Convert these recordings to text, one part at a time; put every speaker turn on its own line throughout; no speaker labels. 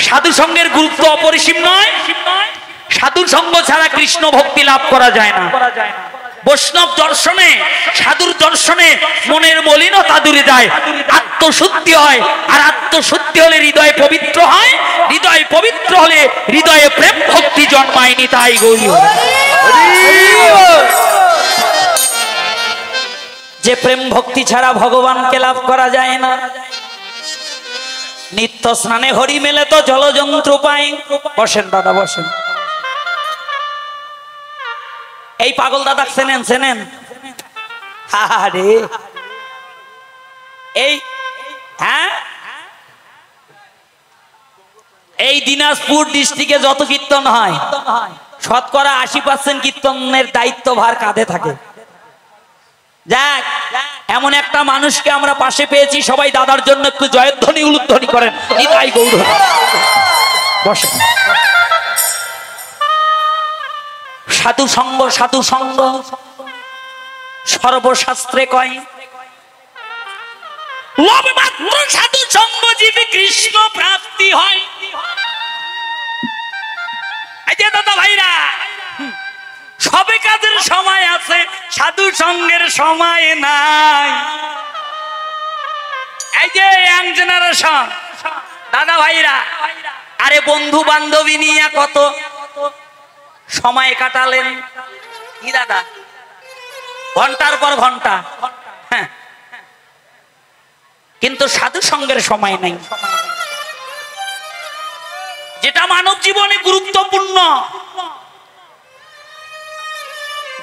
সাধু সঙ্গের গুরুত্ব অপরিসীম নয়। সাধু সঙ্গ ছাড়া কৃষ্ণ ভক্তি লাভ করা যায় না। বৈষ্ণব দর্শনে, সাধুর দর্শনে মনের মলিনতা দূরে যায়, আত্মশুদ্ধি হয়। আর আত্মশুদ্ধি হলে হৃদয় পবিত্র হয়, হৃদয় পবিত্র হলে হৃদয়ে প্রেম ভক্তি জন্মায়নি। তাই গৌরী যে প্রেম ভক্তি ছাড়া ভগবানকে লাভ করা যায় না। নিত্য স্নানে হরি মেলে তো জলযন্ত্র পায়। বসেন দাদা বসেন। এই পাগল দাদা চেনেন? চেনেন? আরে এই হ্যাঁ, এই দিনাজপুর ডিস্ট্রিক্টে যত কীর্তন হয় শতকরা 80% কীর্তনের দায়িত্বভার কাঁধে থাকে। যাক, এমন একটা মানুষকে আমরা পাশে পেয়েছি। সবাই দাদার জন্য একটু জয়ধ্বনি উলুধ্বনি করেন। নিতাই গৌর। বসেন। সাধু সঙ্গ, সাধু সঙ্গ সর্বশাস্ত্রে কয় লবমাত্র সাধু সঙ্গ জীবে কৃষ্ণ প্রাপ্তি হয়। এই যে দাদা ভাইরা, সবে কাজের সময় আছে, সাধু সঙ্গের সময় নাই। এই যে ইয়াং জেনারেশন দাদা ভাইরা, আরে বন্ধু বান্ধবী নিয়ে কত সময় কাটালেন কি দাদা, ঘন্টার পর ঘন্টা। হ্যাঁ, কিন্তু সাধু সঙ্গের সময় নাই, যেটা মানব জীবনে গুরুত্বপূর্ণ।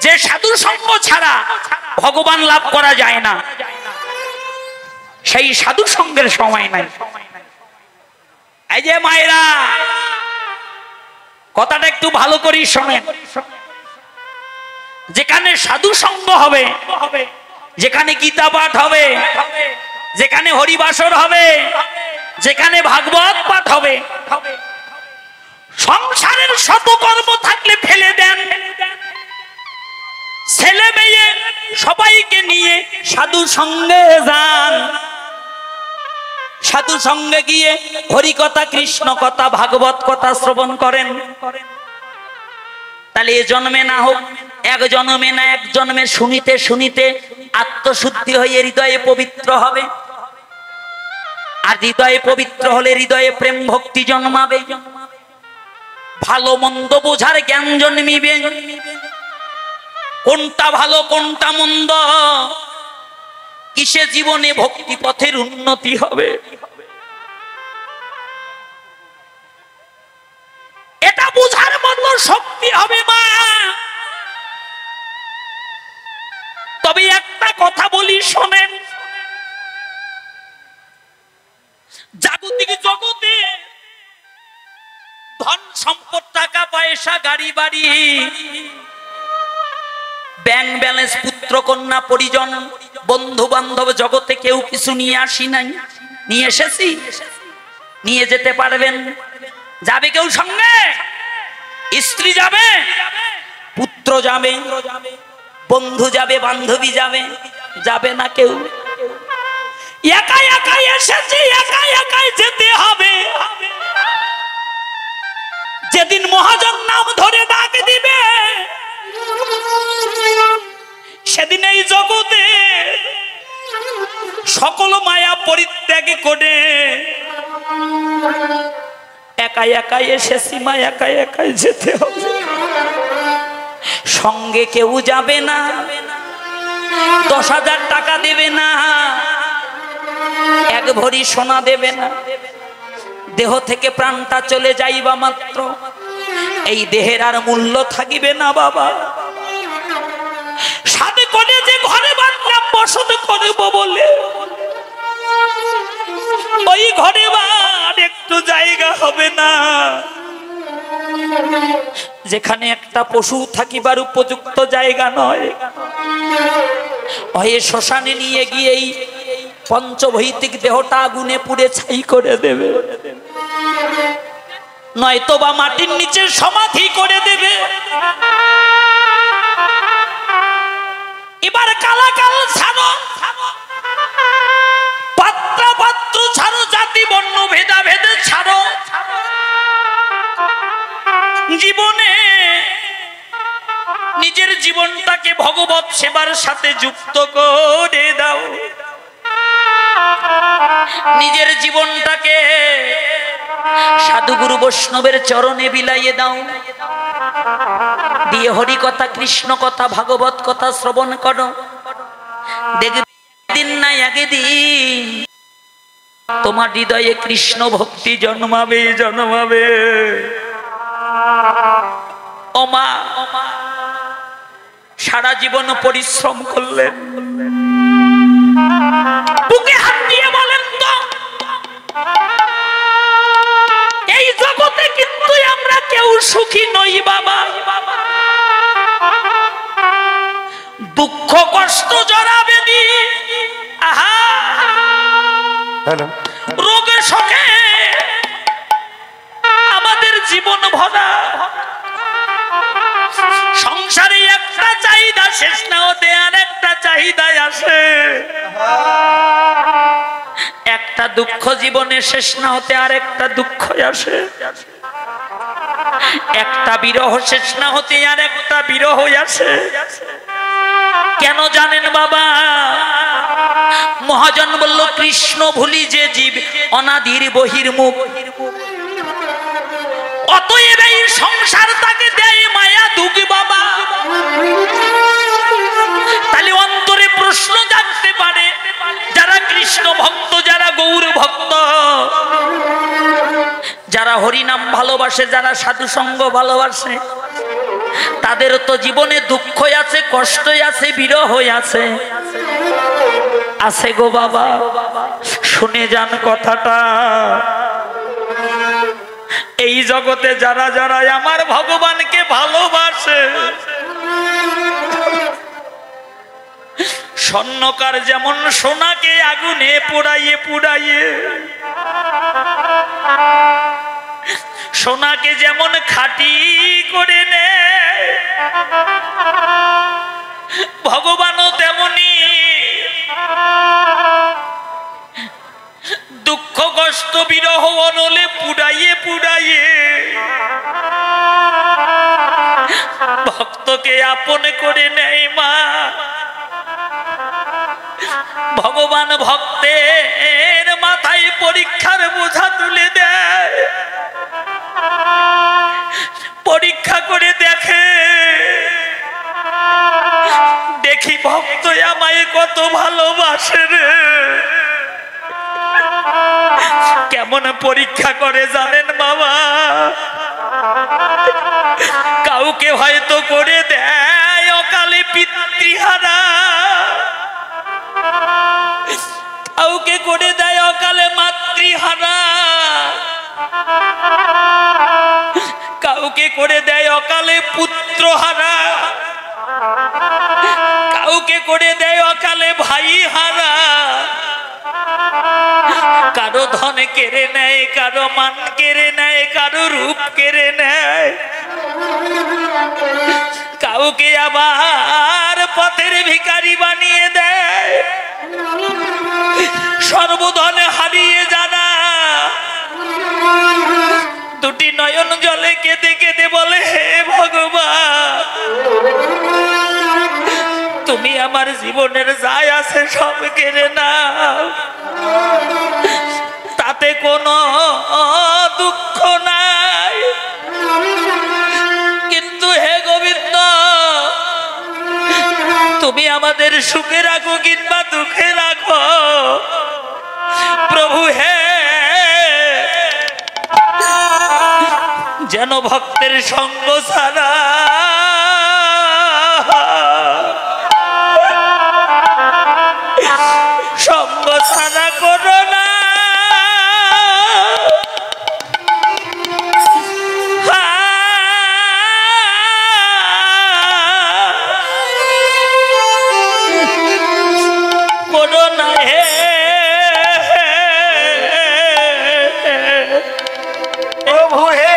যে সাধু সঙ্গ ছাড়া ভগবান লাভ করা যায় না, সেই সাধু সঙ্গের সময় নাই। এই যে মায়েরা, কথাটা একটু ভালো করে শোনেন। যেখানে সাধু সঙ্গ হবে, যেখানে গীতা পাঠ হবে, যেখানে হরিবাসর হবে, যেখানে ভাগবত পাঠ হবে, সংসারের শত কর্ম থাকলে ফেলে দেন, ছেলে মেয়ে সবাইকে নিয়ে সাধু সঙ্গে যান। সাধু সঙ্গে গিয়ে হরি কথা, কৃষ্ণ কথা, ভাগবত কথা শ্রবণ করেন। তাহলে এ জন্মে না হোক, এক জন্মে না এক জন্মে শুনিতে শুনিতে আত্মশুদ্ধি হয়ে হৃদয়ে পবিত্র হবে। আর হৃদয়ে পবিত্র হলে হৃদয়ে প্রেম ভক্তি জন্মাবে, ভালো মন্দ বোঝার জ্ঞান জন্মিবে। কোনটা ভালো কোনটা মন্দ, কিসে জীবনে ভক্তি পথের উন্নতি হবে, এটা বোঝার মতো শক্তি হবে মা। তবে একটা কথা বলি শোনেন, জাগতিক জগতে ধন সম্পদ, টাকা পয়সা, গাড়ি বাড়ি, ব্যাংক ব্যালেন্স, পুত্র কন্যা, পরিজন, বন্ধু বান্ধব, জগতে কেউ কিছু নিয়ে আসি নাই। নিয়ে এসেছি, নিয়ে যেতে পারবেন। যাবে কেউ সঙ্গে? স্ত্রী যাবে, পুত্র যাবে, বন্ধু যাবে, বান্ধবী যাবে, যাবে না কেউ। একা একাই এসেছি, একা একাই যেতে হবে। যেদিন মহাজন নাম ধরে ডাক দিবে, সেদিন এই জগতে সকল মায়া পরিত্যাগ করে একাই একাই এসেছি মা, একাই একাই যেতে হবে। সঙ্গে কেউ যাবে না, 10,000 টাকা দেবে না, 1 ভরি সোনা দেবে না। দেহ থেকে প্রাণটা চলে যাইবা মাত্র এই দেহের আর মূল্য থাকিবে না বাবা। সাথে করে যে ঘরে বাঁধলাম বসত করব বলে, ওই ঘরে আর একটু জায়গা হবে না। যেখানে একটা পশু থাকিবার উপযুক্ত জায়গা নয়, হয়ে শ্মশানে নিয়ে গিয়েই পঞ্চভৌতিক দেহটা আগুনে পুড়ে ছাই করে দেবে, নয়তো বা মাটির নিচে সমাধি করে দেবে। এবার কালাকাল ছাড়ো, পাত্র পাত্র ছাড়ো, জাতি বর্ণ ভেদা ভেদে ছাড়ো, নিজের জীবনটাকে ভগবত সেবার সাথে যুক্ত করে দাও, নিজের জীবনটাকে সাধুগুরু বৈষ্ণবের চরণে বিলাইয়ে দাও, দিয়ে হরি কথা, কৃষ্ণ কথা, ভাগবত কথা শ্রবণ করো। দেখবে দিন না আগে দিন তোমার হৃদয়ে কৃষ্ণ ভক্তি জন্মাবে জন্মাবে। ও মা, সারা জীবন পরিশ্রম করলেন, বুকে হাত দিয়ে বলেন তো, এই জগতে কিন্তু আমরা কেউ সুখী নই বাবা। দুঃখ কষ্ট জড়াবেদি, আহা রোগে শোকে আমাদের জীবন ভরা। সংসারে একটা চাহিদা শেষ না হতে আর একটা চাহিদা আসে, একটা দুঃখ জীবনে শেষ না হতে আর একটা দুঃখ আসে, একটা বিরহ শেষ না হতে আর একটা বিরহ আসে। কেন জানেন বাবা? মহাজন বলল, কৃষ্ণ ভুলি যে জীব অনাদির বহির্মুখ, অতএব এই সংসার তাকে দেয় মায়া দুঃখ বাবা। তাহলে অন্তরে প্রশ্ন জাগতে পারে, যারা কৃষ্ণ ভক্ত, যারা গৌর ভক্ত, যারা হরিনাম ভালোবাসে, যারা সাধু সঙ্গ ভালোবাসে, তাদের তো জীবনে দুঃখ আছে, কষ্ট আছে, বিরহ আছে, আছে গো বাবা। শুনে যান কথাটা, এই জগতে যারা যারা আমার ভগবানকে ভালোবাসে, স্বর্ণকার যেমন সোনাকে আগুনে পোড়াইয়ে পোড়াইয়ে, সোনাকে যেমন খাঁটি করে নেয়, ভগবানও তেমনি দুঃখ কষ্ট বিরহ অনলে পুড়াইয়ে পুড়াইয়ে ভক্তকে আপন করে নেয় মা। ভগবান ভক্তের মাথায় পরীক্ষার বোঝা তুলে দেয়, পরীক্ষা করে দেখে, দেখি ভক্ত আমায় কত ভালোবাসে রে। কেমন পরীক্ষা করে জানেন বাবা? কাউকে হয়তো করে দেয় অকালে পিতৃহারা, কাউকে করে দেয় অকালে মাতৃহারা, কাউকে করে দেয় অকালে পুত্রহারা, কাউকে করে দেয় অকালে ভাই হারা। কারো ধন কেড়ে নেয়, কারো মান কেড়ে নেয়, কারো রূপ কেড়ে নেয়, কাউকে আবার পথের ভিখারি বানিয়ে দেয়। সর্বধনে হারিয়ে যারা দুটি নয়ন জলে কেঁদে কেঁদে বলে, হে ভগবান, তুমি আমার জীবনের যাই আছে সব কেড়ে নাও, তাতে কোনো দুঃখ নাই, কিন্তু হে গোবিন্দ, তুমি আমাদের সুখে রাখো কিংবা দুঃখে রাখো প্রভু হে। যেন ভক্তের সঙ্গ ছাড়া সঙ্গ ছাড়া করো না, করো না হে প্রভু হে।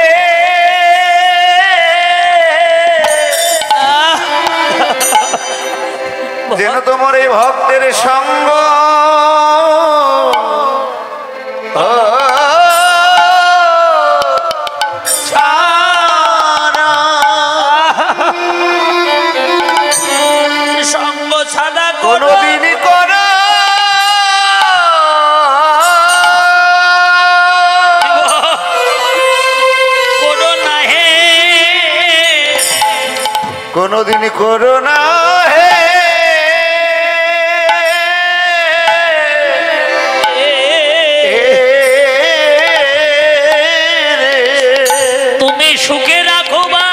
যেন তোমার এই ভক্তের সঙ্গ কোনোদিন করো না হে
তুমি সুখে রাখো বা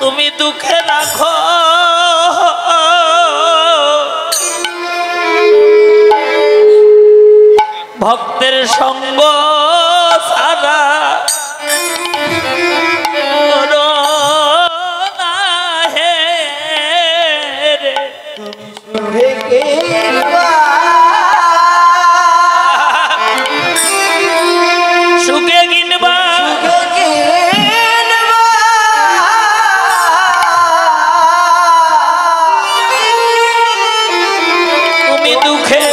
তুমি দুঃখে রাখো ভক্তের সঙ্গ সারা সুখে কিনবা তুমি দুঃখে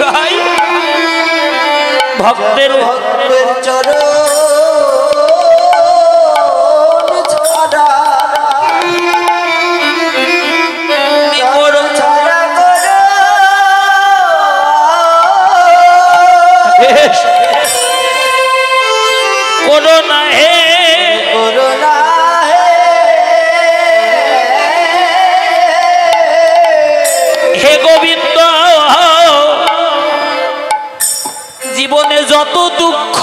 ভাই ভক্তের
চরণ ছাড়া ছাড়া
করো না হে
করোনা
হে গোবিন্দ জীবনে যত দুঃখ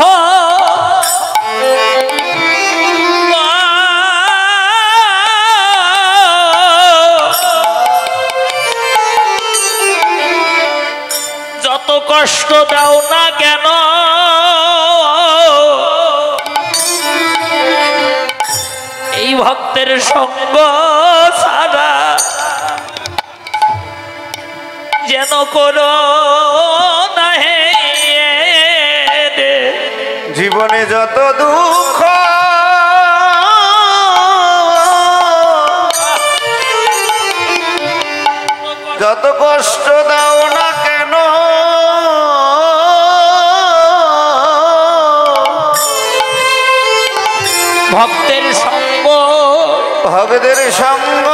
যত কষ্ট দাও না কেন এই ভক্তের সঙ্গ ছাড়া যেন করো না হে
জীবনে যত দুঃখ যত কষ্ট দাও না কেন
ভক্তের সঙ্গ
ভক্তের সঙ্গ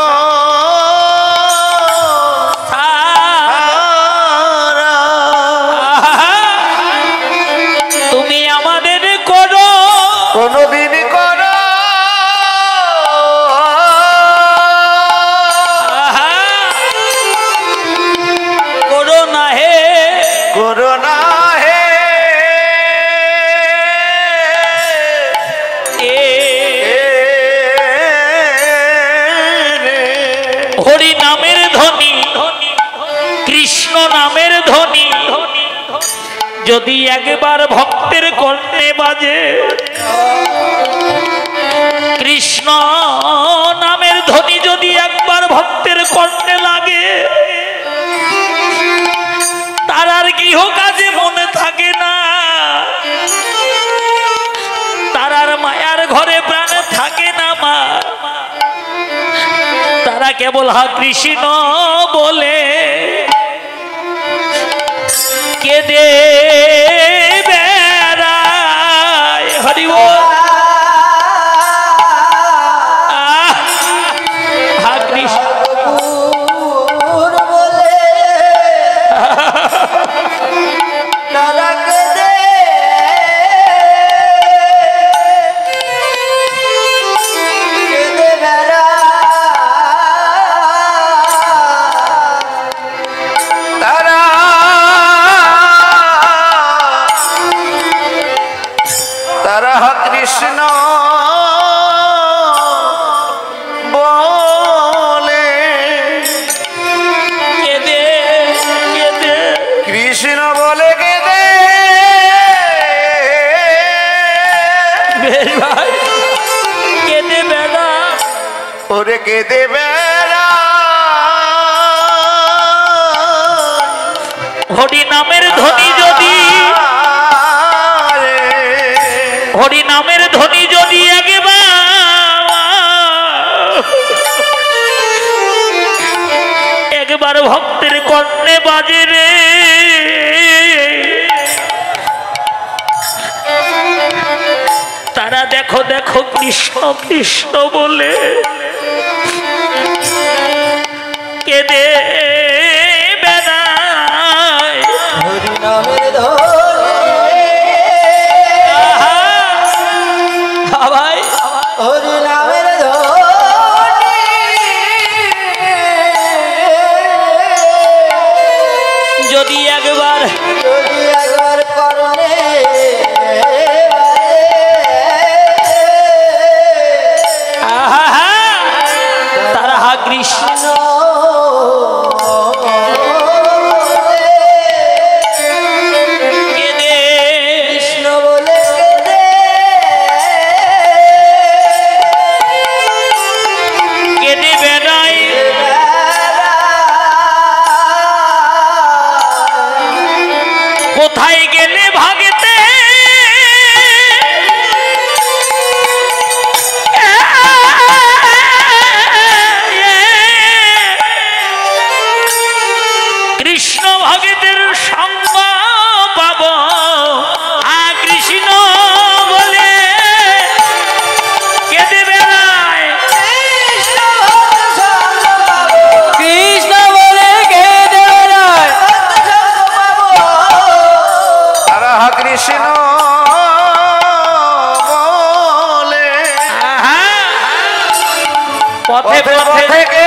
তুমি আমাদের করো
কোনদিন করো
করো না হে
করো না হে
হরি নামের ধ্বনি কৃষ্ণ নামের ধ্বনি যদি একবার ভক্তের কর্ণে বাজে কৃষ্ণ নামের ধ্বনি যদি একবার ভক্তের কর্ণে লাগে তার আর গৃহ কাজে মনে থাকে না তার আর মায়ার ঘরে প্রাণে থাকে না মা তারা কেবল হা কৃষ্ণ বলে কেঁদে বেড়ায় হরি বল হা কৃষ্ণ
বলে তারা কেঁদে কেঁদে
তারা তারা কৃষ্ণ বলে
কেঁদে কেঁদে
কৃষ্ণ বলে কেঁদে
বেশ ভাই কেঁদে বেড়া
ওরে কেঁদে বেড়া
হরি নামের ধ্বনি যদি হরি নামের ধ্বনি যদি একবার ভক্তের কর্ণে বাজে রে তারা দেখো দেখো কৃষ্ণ কৃষ্ণ বলে কেঁদে বেড়ায়
হরি নামের ধরে
ভাই
হরি নামের ধরে
যদি একবার
যদি একবার করলে
তারা কৃষ্ণ কেঁদে
কৃষ্ণ বলে
কেঁদে বেড়ায় কোথায় গেলে ভাগতে কৃষ্ণ ভগতের সঙ্গ পাব কৃষ্ণ বলে কেঁদে বেড়ায়
কৃষ্ণ বলে কেঁদে বেড়ায়
তারা কৃষ্ণ বলে
পথে
পথে
পথে
পথে